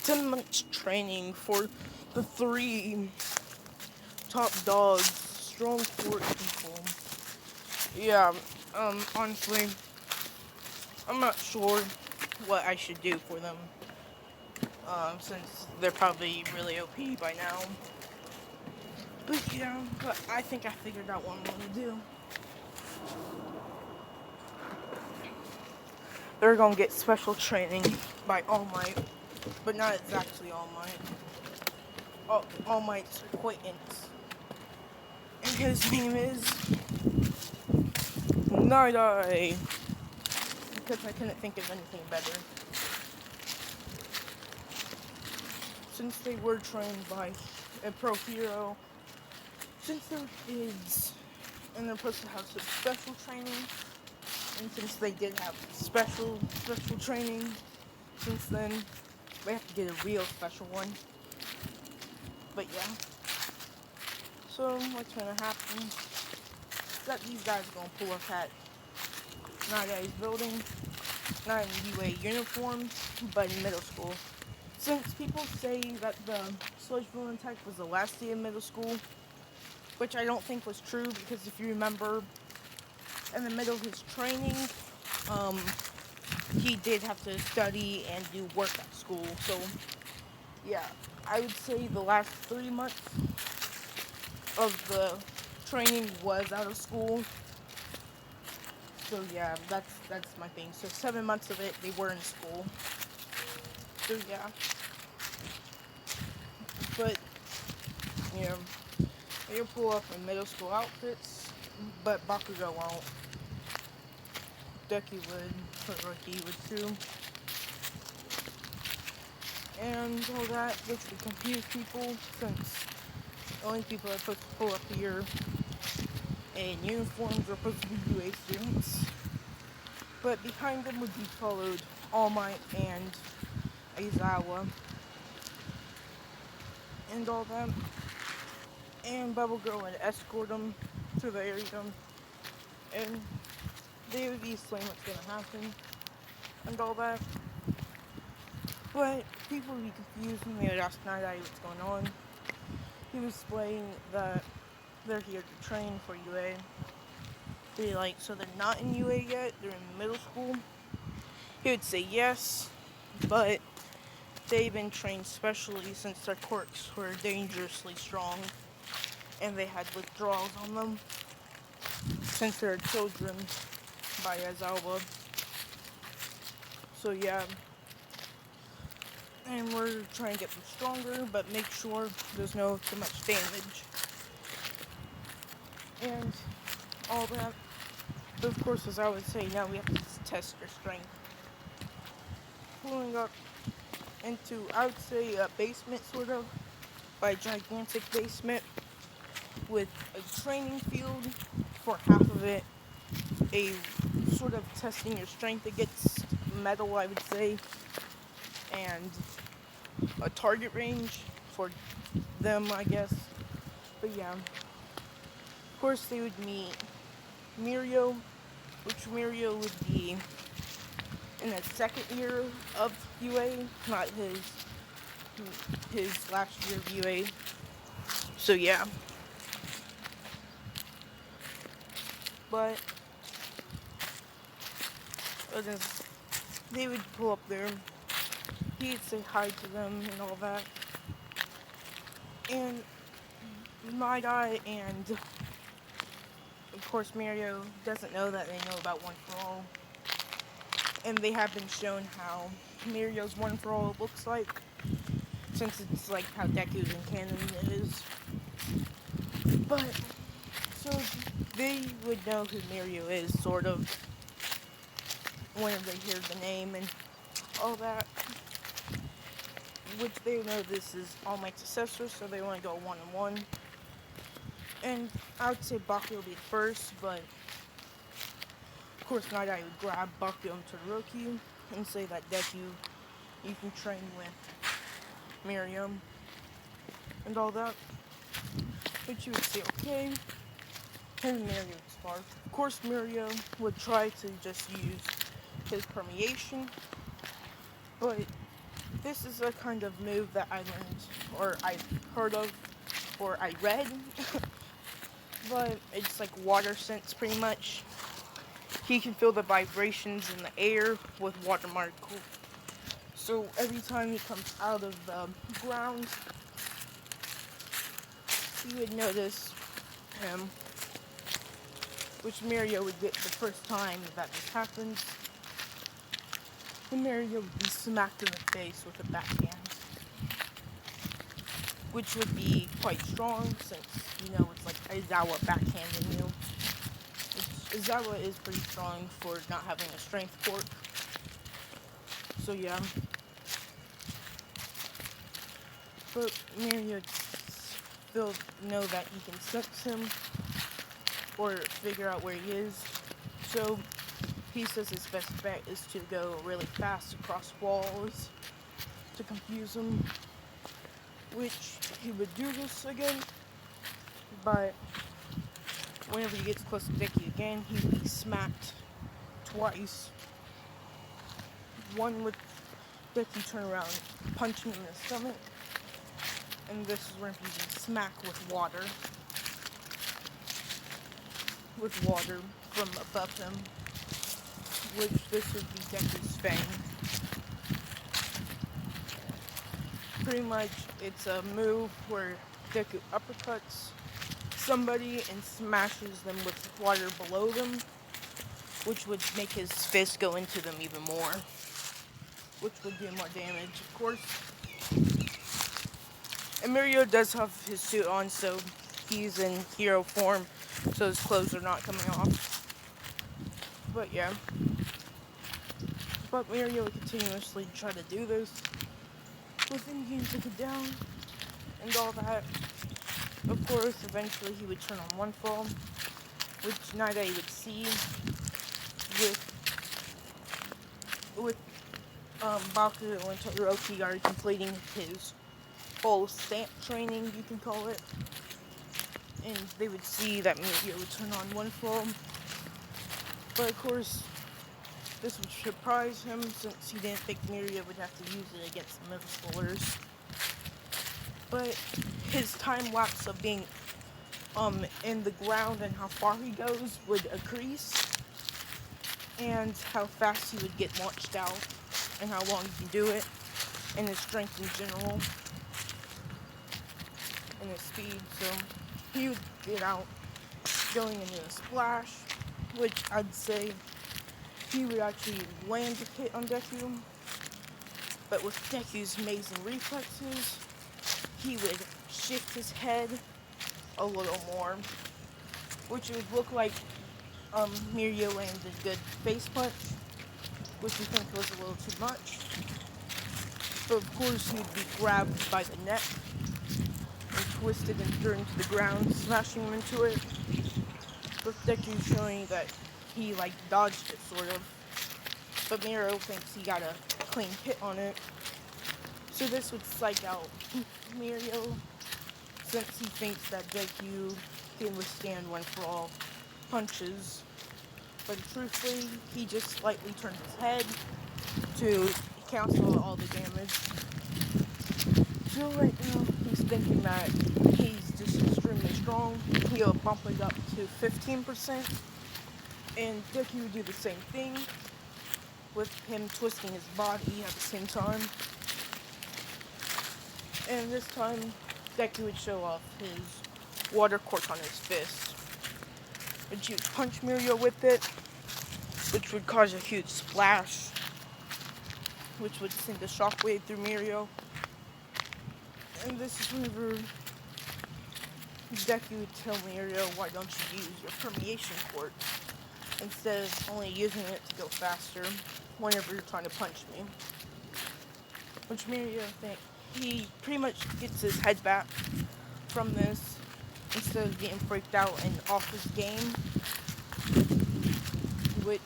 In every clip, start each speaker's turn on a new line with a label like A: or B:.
A: 10 months training for the three top dogs, strong fort people. Yeah, honestly, I'm not sure what I should do for them. Since they're probably really OP by now. But yeah, but I think I figured out what I'm gonna do. They're gonna get special training by All Might, but not exactly All Might. All Might's acquaintance. And his name is Night Eye. Because I couldn't think of anything better. Since they were trained by a pro hero, since they're kids, and they're supposed to have some special training, and since they did have special training, since then, they have to get a real special one. But yeah. So, what's gonna happen is that these guys are gonna pull up at Night Eye's building, not in UA uniforms, but in middle school. Since people say that the sludge balloon attack was the last day of middle school, which I don't think was true, because if you remember, in the middle of his training, um, he did have to study and do work at school. So, yeah, I would say the last 3 months of the training was out of school. So yeah, that's my thing. So 7 months of it, they were in school. So yeah, but you know, they'll pull up in middle school outfits, but Bakugo won't. Deku would, Todoroki would too, and all that, which would confuse people, since the only people that are supposed to pull up here in uniforms are supposed to be UA students. But behind them would be followed All Might and Aizawa and all that. And Bubble Girl would escort them to the area, and they would explain what's gonna happen and all that. But people would be confused when they would ask Night Eye what's going on. He was explaining that they're here to train for UA. They so they're not in UA yet, they're in middle school. He would say yes, but they've been trained specially since their quirks were dangerously strong and they had withdrawals on them since they're children by Aizawa. So yeah, and we're trying to get them stronger, but make sure there's no too much damage and all that. But of course, as I would say, now we have to test your strength. Pulling up into, I would say, a basement, sort of, by a gigantic basement with a training field for half of it, a sort of testing your strength against metal, I would say, and a target range for them, I guess. But yeah, of course they would meet Mirio, which Mirio would be in the second year of UA, not his last year of UA. So yeah, but they would pull up there. He'd say hi to them and all that. And Night Eye and, of course, Mirio doesn't know that they know about One For All. And they have been shown how Mirio's One For All looks like, since it's like how Deku's in canon is. But, so they would know who Mirio is, sort of, whenever they hear the name and all that. Which they know this is All Might's successor, so they want to go one-on-one. And I would say Bakugo would be first, but of course Night Eye would grab Bakugo and Todoroki and say that Deku, you can train with Miriam and all that. But you would say okay, and Mirio would spark. Of course Mirio would try to just use his permeation, but This is a kind of move that I learned, or I heard of, or I read, but it's like water sense pretty much. He can feel the vibrations in the air with water molecules. So every time he comes out of the ground, you would notice him, which Mario would get the first time that this happens. And Mario would be smacked in the face with a backhand, which would be quite strong since, it's like Aizawa backhanding you. Aizawa is pretty strong for not having a strength quirk. So yeah. But Mario will know that he can sense him or figure out where he is. So he says his best bet is to go really fast across walls to confuse him, which he would do this again, but whenever he gets close to Deku again, he would be smacked twice. One would Deku turn around, punch him in the stomach, and this is where he would smack with water from above him, which this would be Deku's Fang. Pretty much, it's a move where Deku uppercuts somebody and smashes them with water below them, which would make his fist go into them even more, which would do more damage, of course. And Mario does have his suit on, so he's in hero form, so his clothes are not coming off. But yeah. But Mario would continuously try to do this with in-game take it down and all that. Of course, eventually he would turn on one fall, which Night-Eye would see with Baku and Todoroki are completing his whole stamp training, you can call it. And they would see that Mario would turn on one fall. But of course, this would surprise him since he didn't think Mario would have to use it against the middle schoolers. But his time lapse of being in the ground and how far he goes would increase, and how fast he would get launched out, and how long he can do it, and his strength in general, and his speed. So he would get out going into a splash, which I'd say he would actually land a hit on Deku, but with Deku's amazing reflexes, he would shift his head a little more, which would look like Mario landed a good face punch, which we think was a little too much. But of course, he'd be grabbed by the neck and twisted and thrown to the ground, smashing him into it. With Deku showing that he dodged it sort of, but Mario thinks he got a clean hit on it. So this would psych out Mario, since he thinks that Deku can withstand one for all punches. But truthfully, he just slightly turned his head to cancel all the damage. So right now, he's thinking that he's just extremely strong. He'll bump it up to 15%, and Deku would do the same thing, with him twisting his body at the same time. And this time, Deku would show off his water quirk on his fist. But you would punch Mario with it, which would cause a huge splash, which would send a shockwave through Mario. And this is whenever Deku would tell Mario, why don't you use your permeation quirk instead of only using it to go faster whenever you're trying to punch me. Which Mario thinks he pretty much gets his head back from this instead of getting freaked out and off his game. Which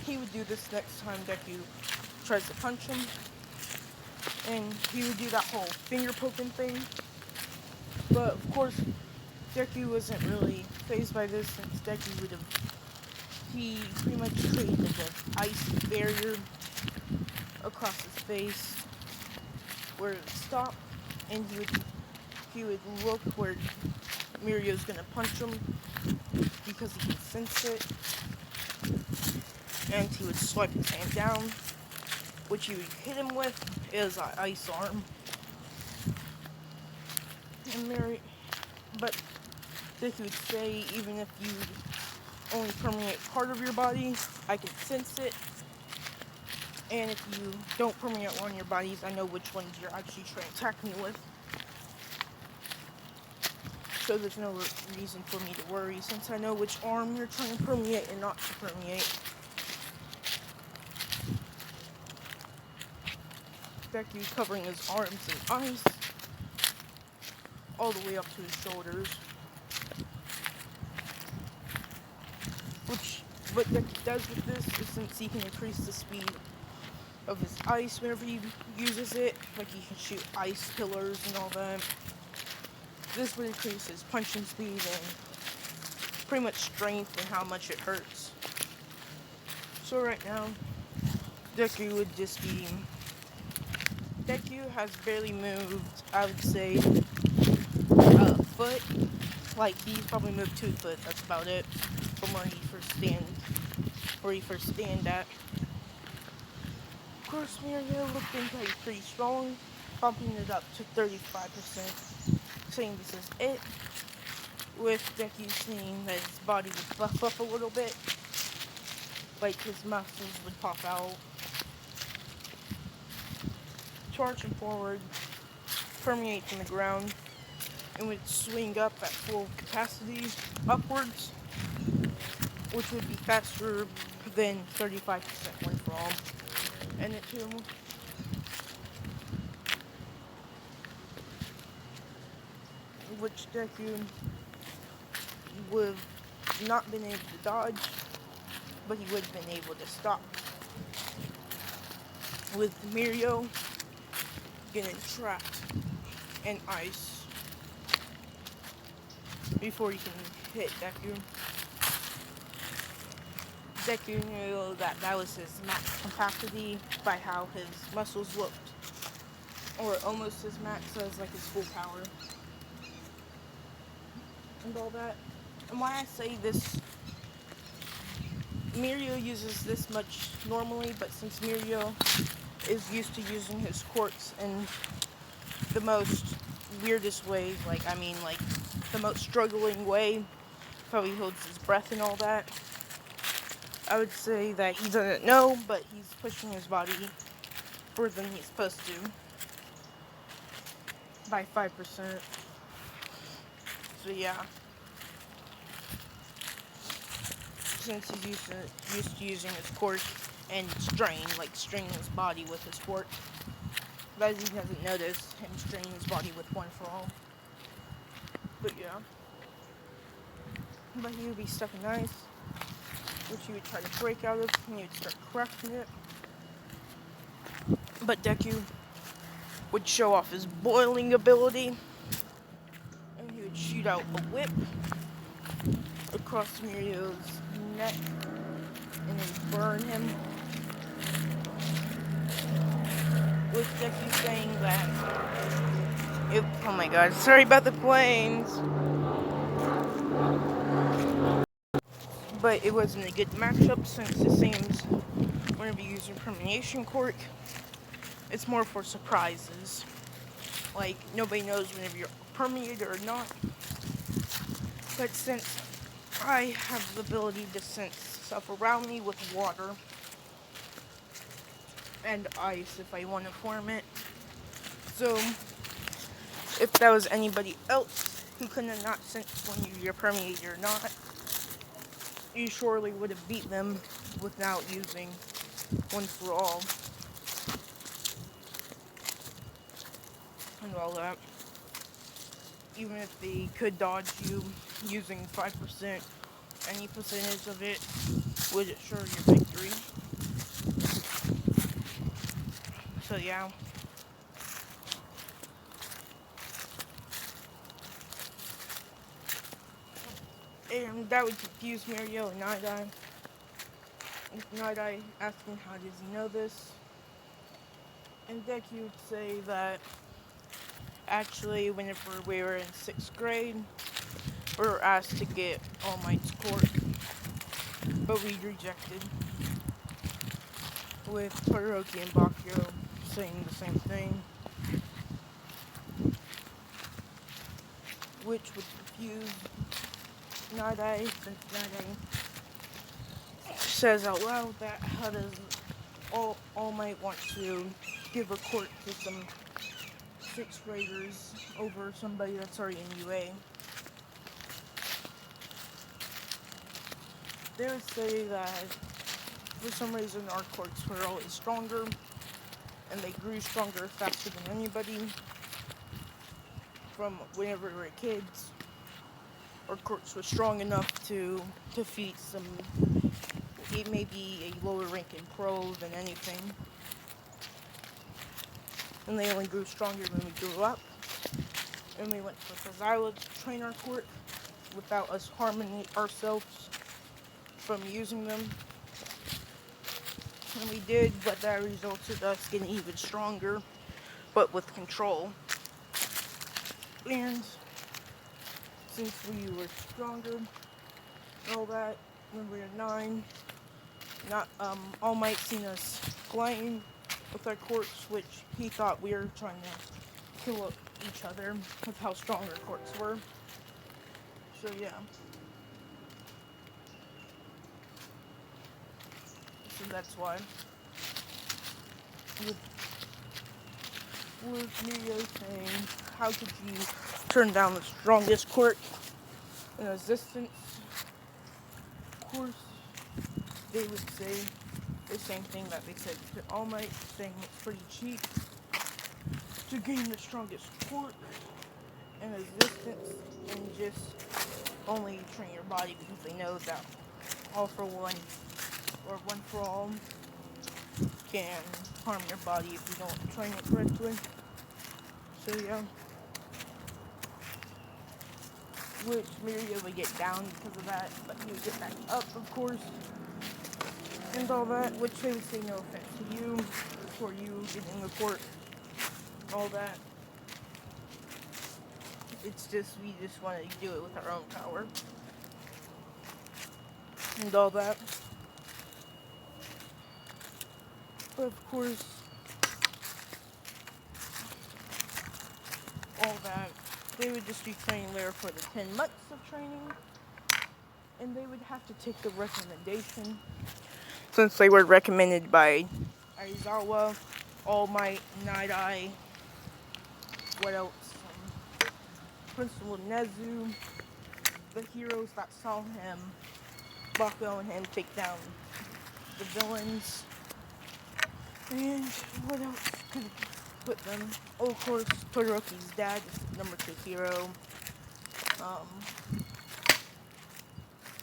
A: he would do this next time Deku tries to punch him. And he would do that whole finger poking thing. But of course, Deku wasn't really fazed by this since Deku would have, he pretty much created an ice barrier across his face, where it would stop, and he would look where Mirio's gonna punch him because he can sense it, and he would swipe his hand down, which he would hit him with is an ice arm. And but Deku would say, even if you only permeate part of your body, I can sense it. And if you don't permeate one of your bodies, I know which ones you're actually trying to attack me with. So there's no reason for me to worry, since I know which arm you're trying to permeate and not to permeate. Deku covering his arms in ice, all the way up to his shoulders. What Deku does with this is, since he can increase the speed of his ice whenever he uses it, like he can shoot ice pillars and all that, this would increase his punching speed and pretty much strength and how much it hurts. So right now, Deku would just be... Deku has barely moved, I would say, a foot. Like, he's probably moved 2 foot, that's about it, from where he first stand at. Of course, Mirio looked into it pretty strong, bumping it up to 35%, saying this is it, with Deku saying that his body would buff up a little bit, like his muscles would pop out. Charging forward, permeate from the ground, and would swing up at full capacity upwards, which would be faster than 35% one for all. And it too. Which Deku would have not been able to dodge, but he would have been able to stop. With Mirio getting trapped in ice before he can hit Deku. Deku knew that was his max capacity by how his muscles looked, or almost his max, as like his full power and all that. And why I say this, Mirio uses this much normally, but since Mirio is used to using his quirks in the most weirdest ways, like the most struggling way, how he holds his breath and all that, I would say that he doesn't know, but he's pushing his body further than he's supposed to by 5%. So yeah, since he's used to using his quirk and straining his body with his quirk, but he doesn't notice him straining his body with one for all. But yeah, but he would be stuck in ice, which he would try to break out of, and he would start crushing it. But Deku would show off his boiling ability, and he would shoot out a whip across Mirio's neck, and it would burn him. With Deku saying that, oh my god, sorry about the planes. But it wasn't a good matchup, since it seems whenever you use your permeation quirk, it's more for surprises. Like, nobody knows whenever you're permeated or not. But since I have the ability to sense stuff around me with water and ice if I want to form it, so if that was anybody else who could have not sensed when you're permeated or not, you surely would have beat them without using one for all and all that. Even if they could dodge you using 5%, any percentage of it would assure your victory. So yeah. And that would confuse Mirio and Night-Eye. With Night-Eye asking how does he know this. And Deku would say that actually, whenever we were in 6th grade, we were asked to get All Might's court, but we rejected, with Todoroki and Bakyo saying the same thing, which would confuse Night-Eye, since Night-Eye says out loud that how does All Might want to give a court to some 6th graders over somebody that's already in UA. They would say that for some reason our courts were always stronger, and they grew stronger faster than anybody. From whenever we were kids, our courts were strong enough to defeat some, it may be a lower ranking pro than anything. And they only grew stronger when we grew up. And we went to Kazawa to train our court without us harming ourselves from using them. And we did, but that resulted in us getting even stronger, but with control. And since we were stronger and all that, when we were 9, All Might seen us playing with our courts, which he thought we were trying to kill each other with how strong our courts were. So yeah. So that's why. With Mio saying, how could you turn down the strongest court in existence? Of course, they would say the same thing that they said to All Might, saying it's pretty cheap to gain the strongest court in existence and just only train your body, because they know that All for One or One for All can harm your body if you don't train it correctly. So yeah. Which Miria would get down because of that, but he would get back up, of course, and all that, which they would say no offense to you for you getting the court, all that. It's just, we just wanted to do it with our own power, and all that. But of course, all that, they would just be training there for the 10 months of training, and they would have to take the recommendation, since they were recommended by Aizawa, All Might, Night-Eye, what else? Principal Nezu, the heroes that saw him, Bako and him take down the villains, and what else could put them? Oh, of course, Todoroki's dad is number 2 hero.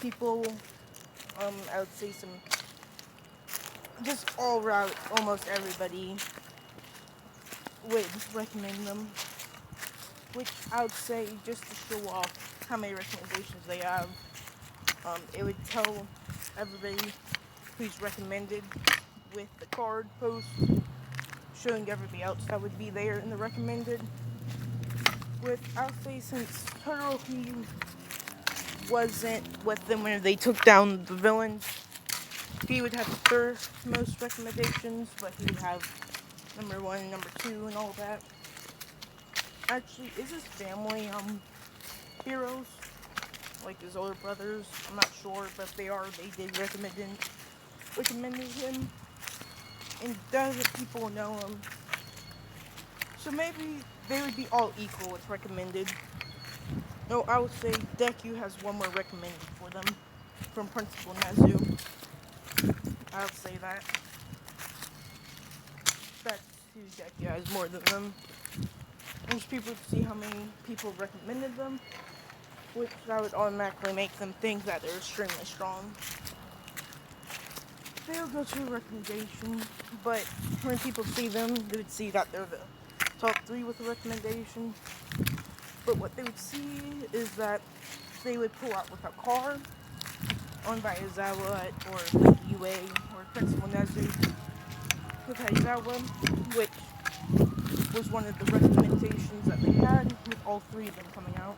A: People, I would say some, just all around, almost everybody would recommend them, which I would say, just to show off how many recommendations they have, it would tell everybody who's recommended with the card post, showing everybody else that would be there in the recommended. With, I would say, since Todoroki wasn't with them when they took down the villains, he would have the first most recommendations, but he would have number 1, number 2, and all that. Actually, is his family heroes, like his older brothers? I'm not sure, but they did recommended him, and doesn't people know him? So maybe they would be all equal with recommended. No, I would say Deku has one more recommended for them, from Principal Nezu. I would say that. That's who Deku has more than them. Most people would see how many people recommended them, which that would automatically make them think that they're extremely strong. They'll go to a recommendation, but when people see them, they would see that they're the top 3 with a recommendation. But what they would see is that they would pull out with a car owned by Aizawa or UA or Principal Nezu with Aizawa, which was one of the recommendations that they had, with all three of them coming out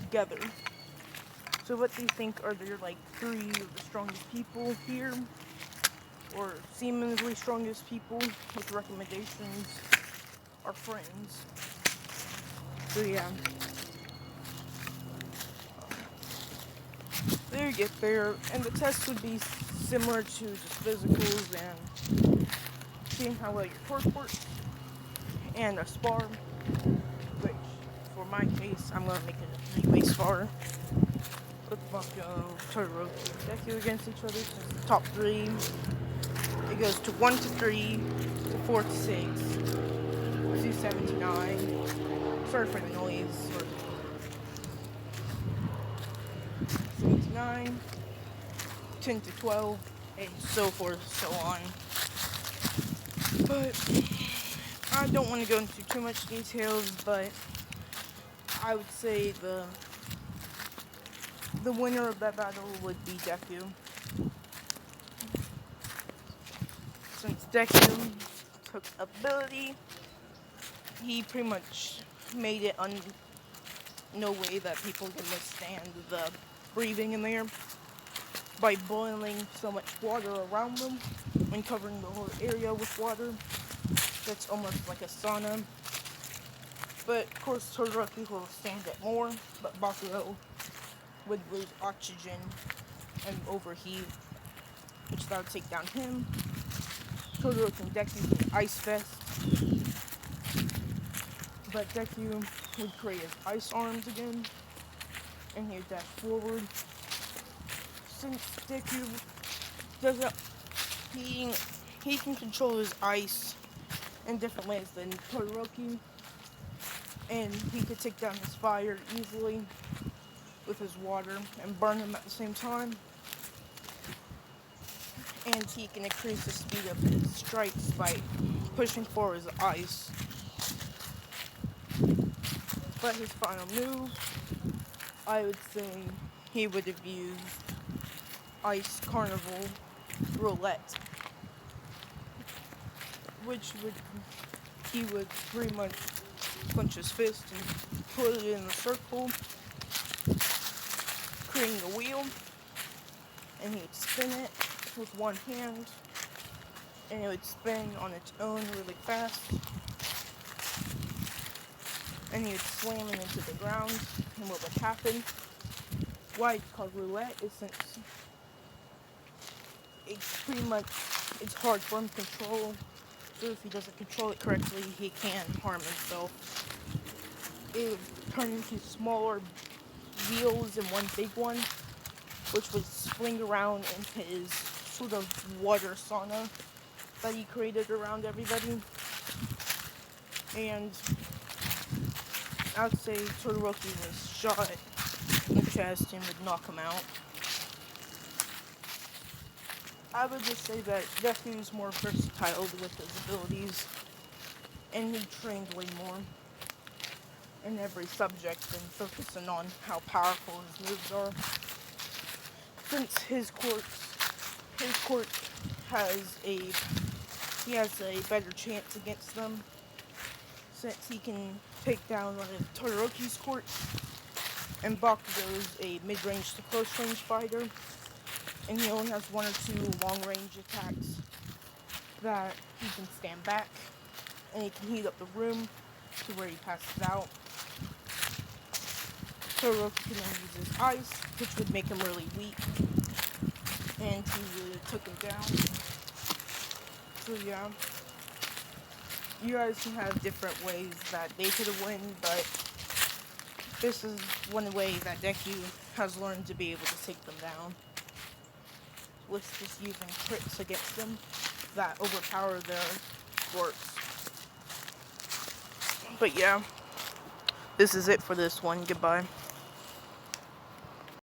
A: together. So what do you think are their like three of the strongest people here, or seemingly strongest people with recommendations are friends? So yeah, there you get there, and the test would be similar to just physicals and seeing how well your torque works, and a spar, which for my case I'm gonna make it a three-way spar with Mako, Totoro, and Deku against each other. Since the top three, it goes to 1 to 3, to 4 to 6, to 7 to 9. Sorry for the noise. 7 to 9, 10 to 12, and so forth, so on. But I don't want to go into too much details, but I would say the winner of that battle would be Deku. Since Deku took ability, he pretty much made it no way that people can withstand the breathing in there by boiling so much water around them and covering the whole area with water. That's almost like a sauna. But of course Todoroki will withstand it more, but Bakuro would lose oxygen and overheat, which that would take down him. Todoroki and Deku can ice fest, but Deku would create his ice arms again, and he would dash forward. Since Deku doesn't, he can control his ice in different ways than Todoroki, and he could take down his fire easily with his water and burn him at the same time. And he can increase the speed of his strikes by pushing forward his ice. But his final move, I would say he would have used Ice Carnival Roulette, which he would pretty much clench his fist and put it in a circle, creating a wheel, and he would spin it with one hand, and it would spin on its own really fast, and he would slam it into the ground. And what would happen, why it's called roulette, is since it's hard for him to control, so if he doesn't control it correctly, he can harm himself. It would turn into smaller wheels in one big one, which would swing around in his sort of water sauna that he created around everybody. And I would say Todoroki was shot in the chest and would knock him out. I would just say that Deku's more versatile with his abilities, and he trained way more in every subject than focusing on how powerful his moves are. Since his court has a better chance against them, since he can take down one of Todoroki's courts, and Bakugo's a mid-range to close-range fighter, and he only has one or two long-range attacks that he can stand back, and he can heat up the room to where he passes out. Todoroki can then use his ice, which would make him really weak, and he really took him down. So yeah, you guys can have different ways that they could have won, but this is one way that Deku has learned to be able to take them down, with just using crits against them that overpower their works. But yeah, this is it for this one. Goodbye.